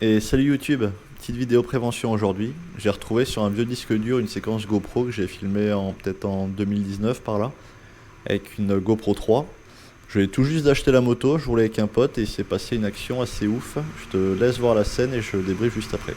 Et salut YouTube, petite vidéo prévention aujourd'hui. J'ai retrouvé sur un vieux disque dur une séquence GoPro que j'ai filmée peut-être en 2019 par là, avec une GoPro 3. Je venais tout juste d'acheter la moto, je roulais avec un pote et il s'est passé une action assez ouf. Je te laisse voir la scène et je débriefe juste après.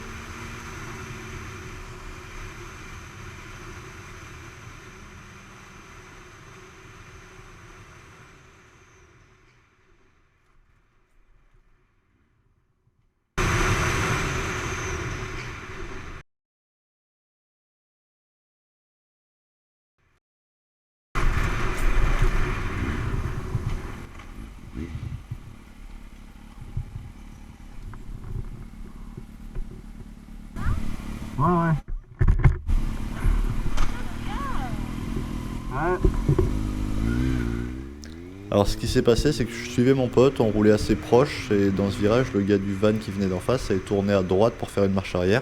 Ouais, ouais. Ouais. Alors ce qui s'est passé c'est que je suivais mon pote, on roulait assez proche et dans ce virage le gars du van qui venait d'en face avait tourné à droite pour faire une marche arrière.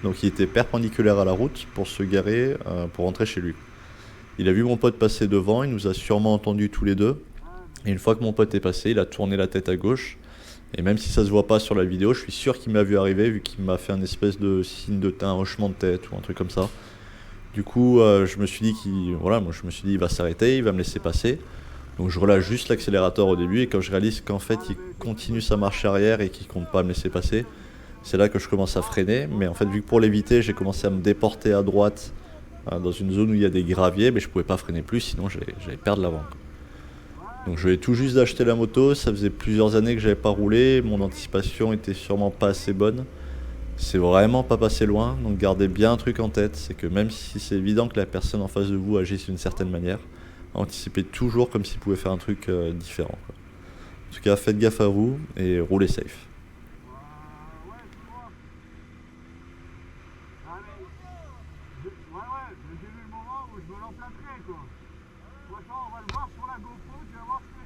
Donc il était perpendiculaire à la route pour se garer, pour rentrer chez lui. Il a vu mon pote passer devant, il nous a sûrement entendus tous les deux. Et une fois que mon pote est passé, il a tourné la tête à gauche. Et même si ça se voit pas sur la vidéo, je suis sûr qu'il m'a vu arriver vu qu'il m'a fait un espèce de signe de tête, un hochement de tête ou un truc comme ça. Du coup, je me suis dit il va s'arrêter, il va me laisser passer. Donc je relâche juste l'accélérateur au début et quand je réalise qu'en fait il continue sa marche arrière et qu'il compte pas me laisser passer, c'est là que je commence à freiner. Mais en fait, vu que pour l'éviter, j'ai commencé à me déporter à droite dans une zone où il y a des graviers, mais je pouvais pas freiner plus, sinon j'allais perdre l'avant. Donc je venais tout juste d'acheter la moto, ça faisait plusieurs années que j'avais pas roulé, mon anticipation était sûrement pas assez bonne. C'est vraiment pas passé loin, donc gardez bien un truc en tête, c'est que même si c'est évident que la personne en face de vous agisse d'une certaine manière, anticipez toujours comme s'il pouvait faire un truc différent, quoi. En tout cas, faites gaffe à vous et roulez safe. Ouais, tu vois. Ah, mais, mais j'ai vu le moment où je me l'emplâtrais, quoi. Franchement, on va le voir sur la GoPro, tu vas voir ce que